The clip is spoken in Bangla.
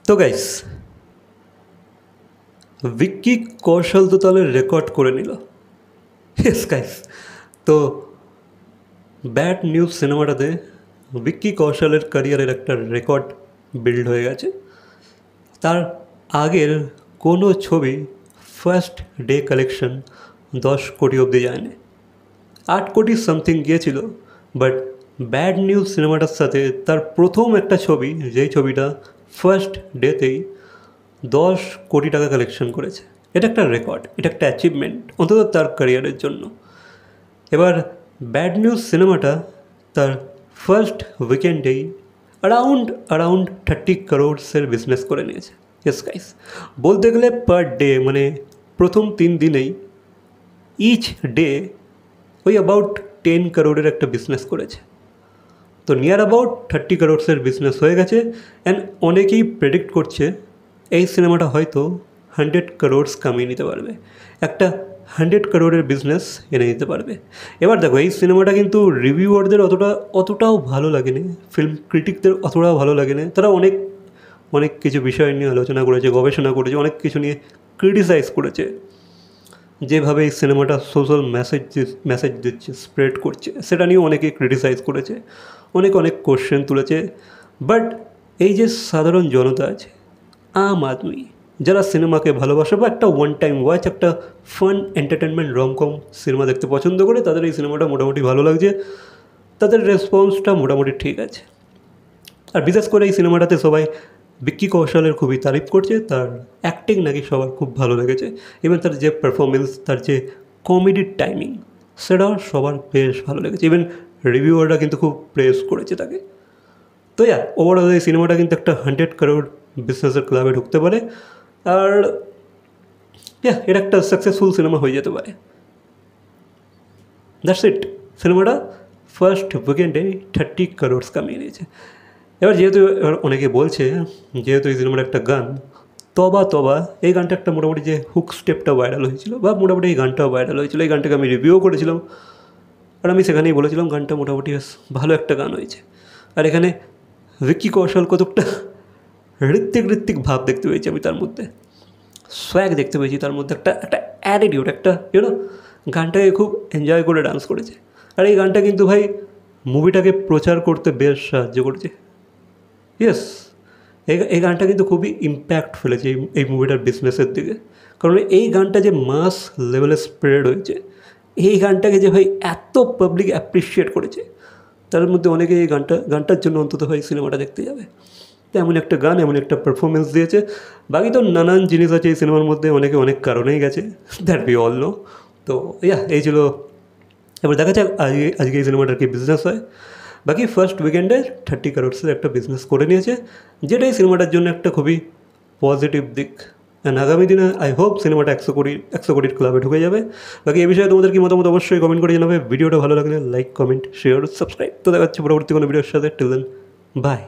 তো গাইস, ভিক্কি কৌশল তো তাহলে রেকর্ড করে নিল। ইয়েস গাইস, তো ব্যাড নিউজ সিনেমাটাতে ভিক্কি কৌশলের ক্যারিয়ারের একটা রেকর্ড বিল্ড হয়ে গেছে। তার আগের কোনো ছবি ফার্স্ট ডে কালেকশন 10 কোটি অবধি যায়নি, 8 কোটি সামথিং গিয়েছিল। বাট ব্যাড নিউজ সিনেমাটার সাথে তার প্রথম একটা ছবি, যেই ছবিটা ফার্স্ট ডেতেই 10 কোটি টাকা কালেকশন করেছে। এটা একটা রেকর্ড, এটা একটা অ্যাচিভমেন্ট অন্তত তার ক্যারিয়ারের জন্য। এবার ব্যাড নিউজ সিনেমাটা তার ফার্স্ট উইকেন্ডেই অ্যারাউন্ড 30 crores বিজনেস করে নিয়েছে। ইয়েস গাইস, বলতে গেলে পার ডে, মানে প্রথম 3 দিনেই ইচ ডে ওই অ্যাবাউট 10 crore একটা বিজনেস করেছে। তো নিয়ার অ্যাবাউট 30 crores বিজনেস হয়ে গেছে। অ্যান্ড অনেকেই প্রেডিক্ট করছে এই সিনেমাটা হয়তো 100 crores কামিয়ে নিতে পারবে, একটা 100 crore বিজনেস এনে নিতে পারবে। এবার দেখো, এই সিনেমাটা কিন্তু রিভিউয়ারদের অতটাও ভালো লাগেনি, ফিল্ম ক্রিটিকদের অতটাও ভালো লাগেনি। তারা অনেক কিছু বিষয় নিয়ে আলোচনা করেছে, গবেষণা করেছে, অনেক কিছু নিয়ে ক্রিটিসাইজ করেছে। যেভাবে এই সিনেমাটা সোশ্যাল মেসেজ দিচ্ছে, স্প্রেড করছে, সেটা নিয়ে অনেকে ক্রিটিসাইজ করেছে, অনেক কোশ্চেন তুলেছে। বাট এই যে সাধারণ জনতা আছে, আম আদমি, যারা সিনেমাকে ভালোবাসে বা একটা ওয়ান টাইম ওয়াচ, একটা ফান এন্টারটেনমেন্ট রমকম সিনেমা দেখতে পছন্দ করে, তাদের এই সিনেমাটা মোটামুটি ভালো লাগছে, তাদের রেসপন্সটা মোটামুটি ঠিক আছে। আর বিশেষ করে এই সিনেমাটাতে সবাই ভিক্কি কৌশলের খুবই তারিফ করছে, তার অ্যাক্টিং নাকি সবার খুব ভালো লেগেছে। ইভেন তার যে পারফরমেন্স, তার যে কমেডির টাইমিং, সেটাও সবার বেশ ভালো লেগেছে। ইভেন রিভিউয়াররা কিন্তু খুব প্রেস করেছে তাকে। তো ওভারঅল এই সিনেমাটা কিন্তু একটা 100 crore বিজনেসের ক্লাবে ঢুকতে পারে। আর এটা একটা সাকসেসফুল সিনেমা হয়ে যেতে পারে। That's it. সিনেমাটা ফার্স্ট উইকেন্ডে 30 crores কামিয়ে নিয়েছে। এবার যেহেতু অনেকে বলছে, যেহেতু এই সিনেমার একটা গান তবা তবা, এই গানটা একটা মোটামুটি যে হুক স্টেপটা ভাইরাল হয়েছিল, বা মোটামুটি এই গানটাও ভাইরাল হয়েছিল, এই গানটাকে আমি রিভিউও করেছিলাম। আর আমি সেখানেই বলেছিলাম গানটা মোটামুটি বেশ ভালো একটা গান হয়েছে। আর এখানে ভিক্কি কৌশল কতকটা ঋত্বিক ভাব দেখতে পেয়েছি আমি তার মধ্যে, সোয়াগ দেখতে পেয়েছি তার মধ্যে, একটা অ্যাটিটিউড, একটা গানটাকে খুব এনজয় করে ডান্স করেছে। আর এই গানটা কিন্তু ভাই মুভিটাকে প্রচার করতে বেশ সাহায্য করেছে। ইয়েস, এই গানটা কিন্তু খুবই ইম্প্যাক্ট ফেলেছে এই মুভিটার বিজনেসের দিকে। কারণ এই গানটা যে মাস লেভেলে স্প্রেড হয়েছে, এই গানটাকে যে ভাই এত পাবলিক অ্যাপ্রিসিয়েট করেছে, তার মধ্যে অনেকে এই গানটার জন্য অন্তত ভাই সিনেমাটা দেখতে যাবে। তো এমন একটা গান, এমন একটা পারফরমেন্স দিয়েছে। বাকি তো নানান জিনিস আছে এই সিনেমার মধ্যে, অনেক কারণেই গেছে, দ্যাট উই অল নো। তো এই ছিল। এবার দেখা যাক আজকে এই সিনেমাটার কি বিজনেস হয়। বাকি ফার্স্ট উইকেন্ডে 30 crores একটা বিজনেস করে নিয়েছে, যেটা এই সিনেমাটার জন্য একটা খুবই পজিটিভ দিক। অ্যান্ড আগামী দিনে আই হোপ সিনেমাটা 100 কোটির ক্লাবে ঢুকে যাবে। বাকি এই বিষয়ে তোমাদের কি মতামত অবশ্যই কমেন্ট করে জানাবে। ভিডিওটা ভালো লাগলে লাইক, কমেন্ট, শেয়ার, সাবস্ক্রাইব। তো দেখা যাচ্ছে পরবর্তী কোনো ভিডিওর সাথে। Till then, by.